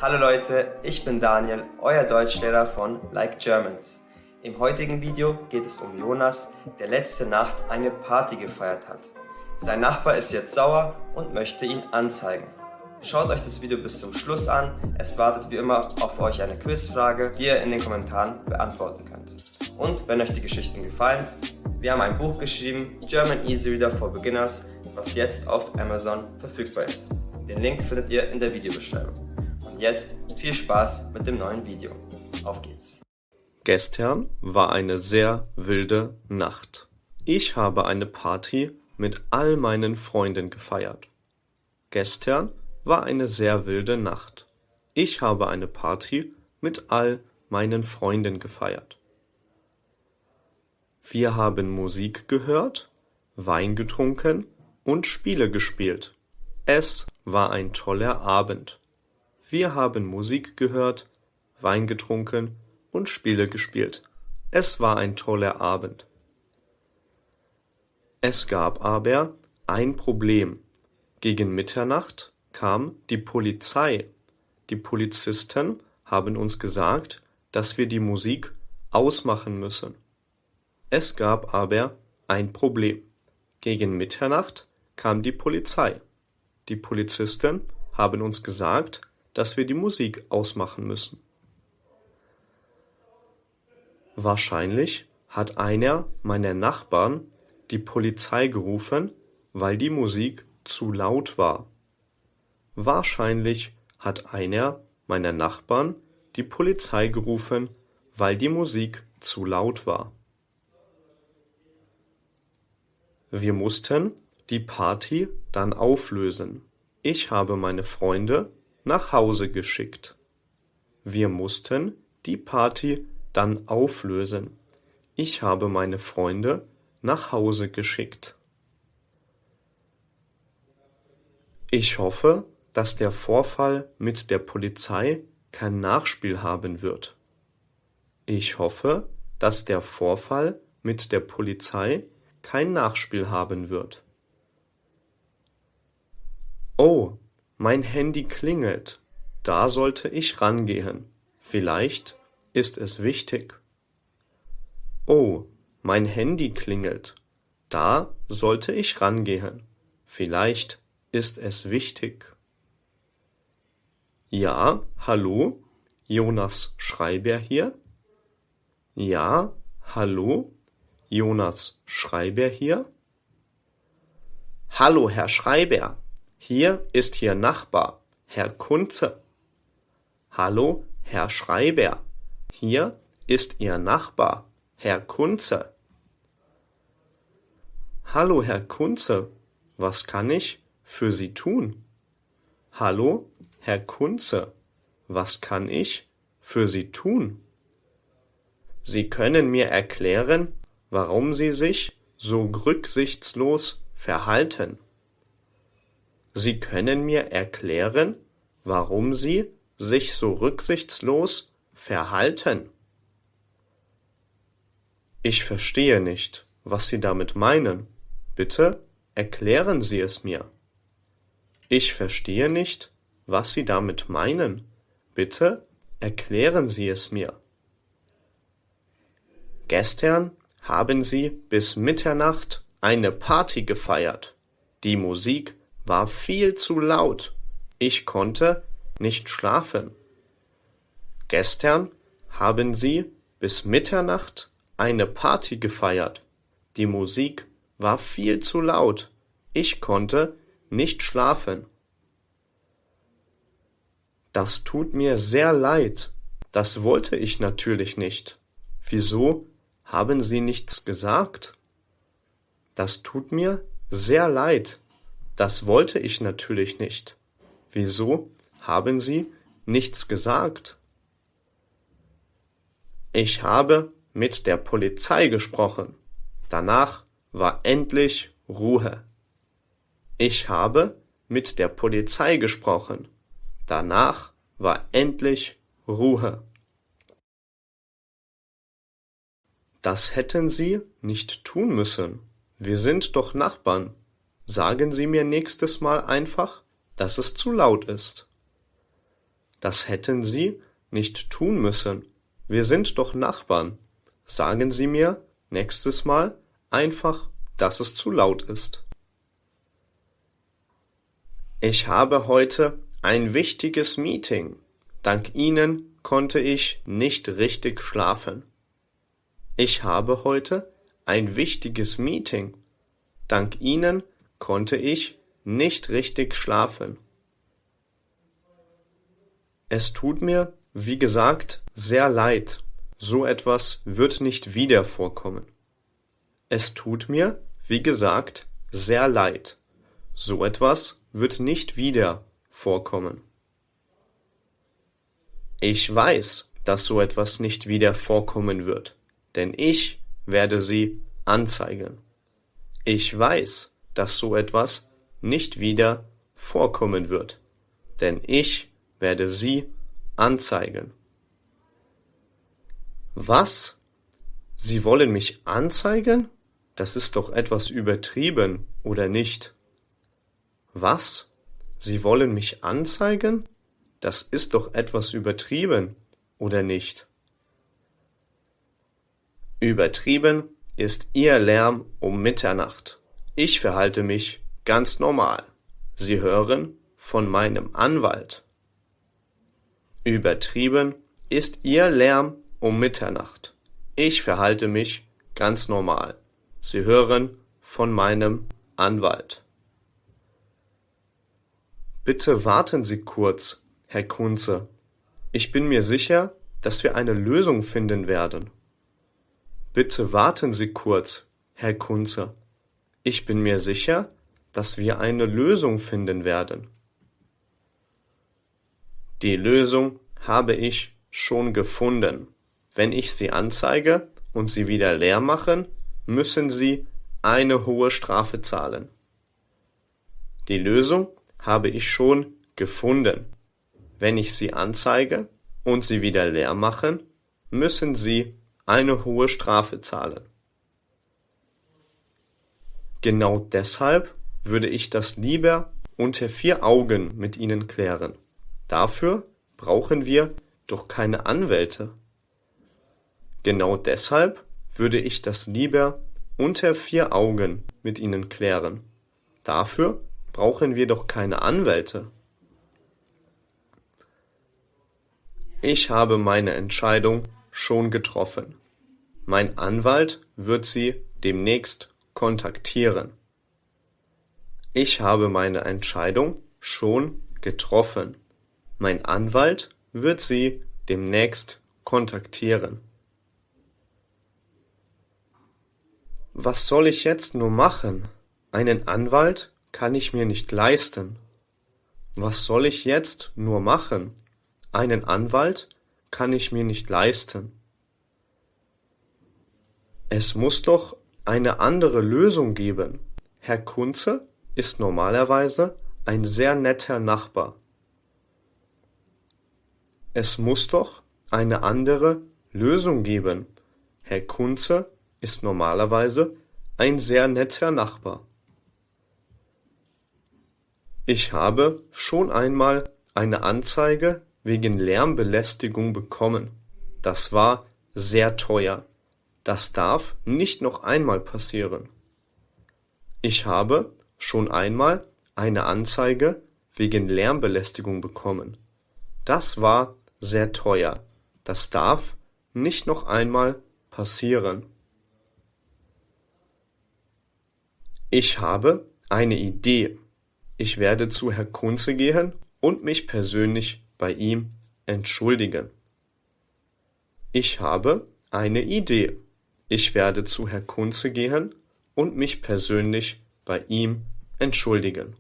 Hallo Leute, ich bin Daniel, euer Deutschlehrer von Like Germans. Im heutigen Video geht es um Jonas, der letzte Nacht eine Party gefeiert hat. Sein Nachbar ist jetzt sauer und möchte ihn anzeigen. Schaut euch das Video bis zum Schluss an, es wartet wie immer auf euch eine Quizfrage, die ihr in den Kommentaren beantworten könnt. Und wenn euch die Geschichten gefallen, wir haben ein Buch geschrieben, German Easy Reader for Beginners, was jetzt auf Amazon verfügbar ist. Den Link findet ihr in der Videobeschreibung. Und jetzt viel Spaß mit dem neuen Video. Auf geht's! Gestern war eine sehr wilde Nacht. Ich habe eine Party mit all meinen Freunden gefeiert. Gestern war eine sehr wilde Nacht. Ich habe eine Party mit all meinen Freunden gefeiert. Wir haben Musik gehört, Wein getrunken und Spiele gespielt. Es war ein toller Abend. Wir haben Musik gehört, Wein getrunken und Spiele gespielt. Es war ein toller Abend. Es gab aber ein Problem. Gegen Mitternacht kam die Polizei. Die Polizisten haben uns gesagt, dass wir die Musik ausmachen müssen. Es gab aber ein Problem. Gegen Mitternacht kam die Polizei. Die Polizisten haben uns gesagt, dass wir die Musik ausmachen müssen. Wahrscheinlich hat einer meiner Nachbarn die Polizei gerufen, weil die Musik zu laut war. Wahrscheinlich hat einer meiner Nachbarn die Polizei gerufen, weil die Musik zu laut war. Wir mussten die Party dann auflösen. Ich habe meine Freunde nach Hause geschickt. Wir mussten die Party dann auflösen. Ich habe meine Freunde nach Hause geschickt. Ich hoffe, dass der Vorfall mit der Polizei kein Nachspiel haben wird. Ich hoffe, dass der Vorfall mit der Polizei kein Nachspiel haben wird. Oh, mein Handy klingelt. Da sollte ich rangehen. Vielleicht ist es wichtig. Oh, mein Handy klingelt. Da sollte ich rangehen. Vielleicht ist es wichtig. Ja, hallo? Jonas Schreiber hier? Ja, hallo? Jonas Schreiber hier? Hallo, Herr Schreiber. Hier ist Ihr Nachbar, Herr Kunze. Hallo, Herr Schreiber. Hier ist Ihr Nachbar, Herr Kunze. Hallo, Herr Kunze. Was kann ich für Sie tun? Hallo, Herr Kunze. Was kann ich für Sie tun? Sie können mir erklären, warum Sie sich so rücksichtslos verhalten. Sie können mir erklären, warum Sie sich so rücksichtslos verhalten. Ich verstehe nicht, was Sie damit meinen. Bitte erklären Sie es mir. Ich verstehe nicht, was Sie damit meinen. Bitte erklären Sie es mir. Gestern haben Sie bis Mitternacht eine Party gefeiert. Die Musik war viel zu laut. Ich konnte nicht schlafen. Gestern haben Sie bis Mitternacht eine Party gefeiert. Die Musik war viel zu laut. Ich konnte nicht schlafen. Das tut mir sehr leid. Das wollte ich natürlich nicht. Wieso haben Sie nichts gesagt? Das tut mir sehr leid. Das wollte ich natürlich nicht. Wieso haben Sie nichts gesagt? Ich habe mit der Polizei gesprochen. Danach war endlich Ruhe. Ich habe mit der Polizei gesprochen. Danach war endlich Ruhe. Das hätten Sie nicht tun müssen. Wir sind doch Nachbarn. Sagen Sie mir nächstes Mal einfach, dass es zu laut ist. Das hätten Sie nicht tun müssen. Wir sind doch Nachbarn. Sagen Sie mir nächstes Mal einfach, dass es zu laut ist. Ich habe heute ein wichtiges Meeting. Dank Ihnen konnte ich nicht richtig schlafen. Ich habe heute ein wichtiges Meeting. Dank Ihnen konnte ich nicht richtig schlafen. Es tut mir, wie gesagt, sehr leid. So etwas wird nicht wieder vorkommen. Es tut mir, wie gesagt, sehr leid. So etwas wird nicht wieder vorkommen. Ich weiß, dass so etwas nicht wieder vorkommen wird, denn ich werde Sie anzeigen. Ich weiß, dass so etwas nicht wieder vorkommen wird, denn ich werde Sie anzeigen. Was? Sie wollen mich anzeigen? Das ist doch etwas übertrieben, oder nicht? Was? Sie wollen mich anzeigen? Das ist doch etwas übertrieben, oder nicht? Übertrieben ist Ihr Lärm um Mitternacht. Ich verhalte mich ganz normal. Sie hören von meinem Anwalt. Übertrieben ist Ihr Lärm um Mitternacht. Ich verhalte mich ganz normal. Sie hören von meinem Anwalt. Bitte warten Sie kurz, Herr Kunze. Ich bin mir sicher, dass wir eine Lösung finden werden. Bitte warten Sie kurz, Herr Kunze. Ich bin mir sicher, dass wir eine Lösung finden werden. Die Lösung habe ich schon gefunden. Wenn ich Sie anzeige und Sie wieder leer machen, müssen Sie eine hohe Strafe zahlen. Die Lösung habe ich schon gefunden. Wenn ich Sie anzeige und Sie wieder leer machen, müssen Sie eine hohe Strafe zahlen. Genau deshalb würde ich das lieber unter 4 Augen mit Ihnen klären. Dafür brauchen wir doch keine Anwälte. Genau deshalb würde ich das lieber unter 4 Augen mit Ihnen klären. Dafür brauchen wir doch keine Anwälte. Ich habe meine Entscheidung schon getroffen. Mein Anwalt wird Sie demnächst kontaktieren. Ich habe meine Entscheidung schon getroffen. Mein Anwalt wird Sie demnächst kontaktieren. Was soll ich jetzt nur machen? Einen Anwalt kann ich mir nicht leisten. Was soll ich jetzt nur machen? Einen Anwalt kann ich mir nicht leisten. Es muss doch eine andere Lösung geben. Herr Kunze ist normalerweise ein sehr netter Nachbar. Es muss doch eine andere Lösung geben. Herr Kunze ist normalerweise ein sehr netter Nachbar. Ich habe schon einmal eine Anzeige wegen Lärmbelästigung bekommen. Das war sehr teuer. Das darf nicht noch einmal passieren. Ich habe schon einmal eine Anzeige wegen Lärmbelästigung bekommen. Das war sehr teuer. Das darf nicht noch einmal passieren. Ich habe eine Idee. Ich werde zu Herrn Kunze gehen und mich persönlich bei ihm entschuldigen. Ich habe eine Idee. Ich werde zu Herrn Kunze gehen und mich persönlich bei ihm entschuldigen.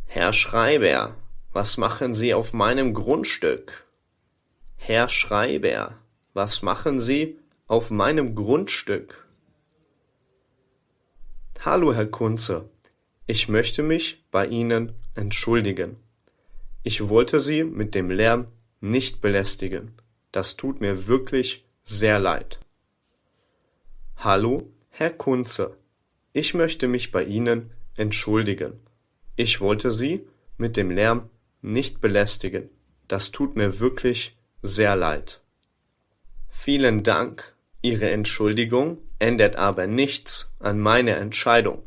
Herr Schreiber, was machen Sie auf meinem Grundstück? Herr Schreiber, was machen Sie auf meinem Grundstück? Hallo, Herr Kunze, ich möchte mich bei Ihnen entschuldigen. Ich wollte Sie mit dem Lärm nicht belästigen. Das tut mir wirklich sehr leid. Hallo, Herr Kunze, Ich möchte mich bei Ihnen entschuldigen. Ich wollte Sie mit dem Lärm nicht belästigen. Das tut mir wirklich sehr leid. Vielen Dank. Ihre Entschuldigung ändert aber nichts an meiner Entscheidung.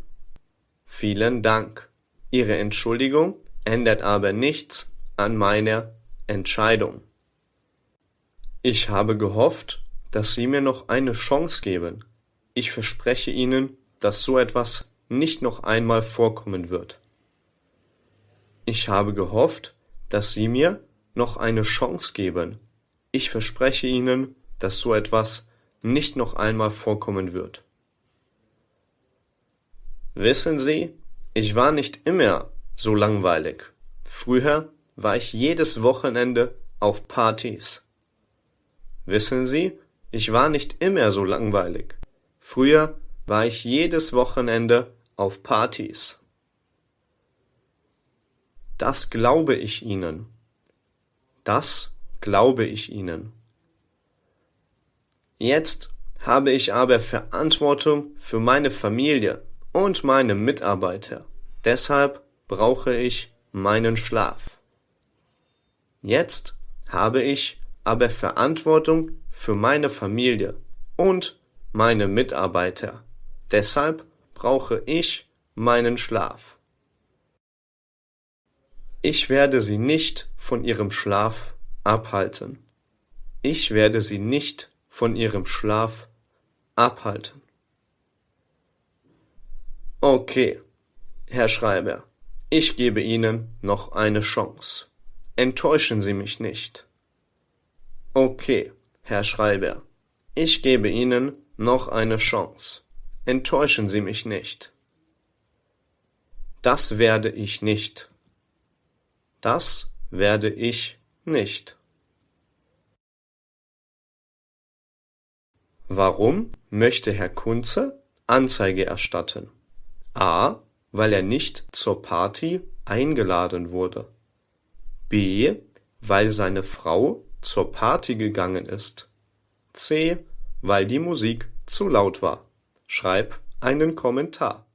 Vielen Dank. Ihre Entschuldigung ändert aber nichts an meiner Entscheidung. Ich habe gehofft, dass Sie mir noch eine Chance geben. Ich verspreche Ihnen, dass so etwas nicht noch einmal vorkommen wird. Ich habe gehofft, dass Sie mir noch eine Chance geben. Ich verspreche Ihnen, dass so etwas nicht noch einmal vorkommen wird. Wissen Sie, ich war nicht immer so langweilig. Früher war ich jedes Wochenende auf Partys. Wissen Sie, ich war nicht immer so langweilig. Früher war ich jedes Wochenende auf Partys. Das glaube ich Ihnen. Das glaube ich Ihnen. Jetzt habe ich aber Verantwortung für meine Familie und meine Mitarbeiter. Deshalb brauche ich meinen Schlaf. Jetzt habe ich aber Verantwortung für meine Familie und meine Mitarbeiter. Deshalb brauche ich meinen Schlaf. Ich werde Sie nicht von Ihrem Schlaf abhalten. Ich werde Sie nicht von Ihrem Schlaf abhalten. Okay, Herr Schreiber, ich gebe Ihnen noch eine Chance. Enttäuschen Sie mich nicht. Okay, Herr Schreiber, ich gebe Ihnen noch eine Chance. Enttäuschen Sie mich nicht. Das werde ich nicht. Das werde ich nicht. Warum möchte Herr Kunze Anzeige erstatten? A, weil er nicht zur Party eingeladen wurde. B, weil seine Frau zur Party gegangen ist. C, weil die Musik zu laut war. Schreib einen Kommentar.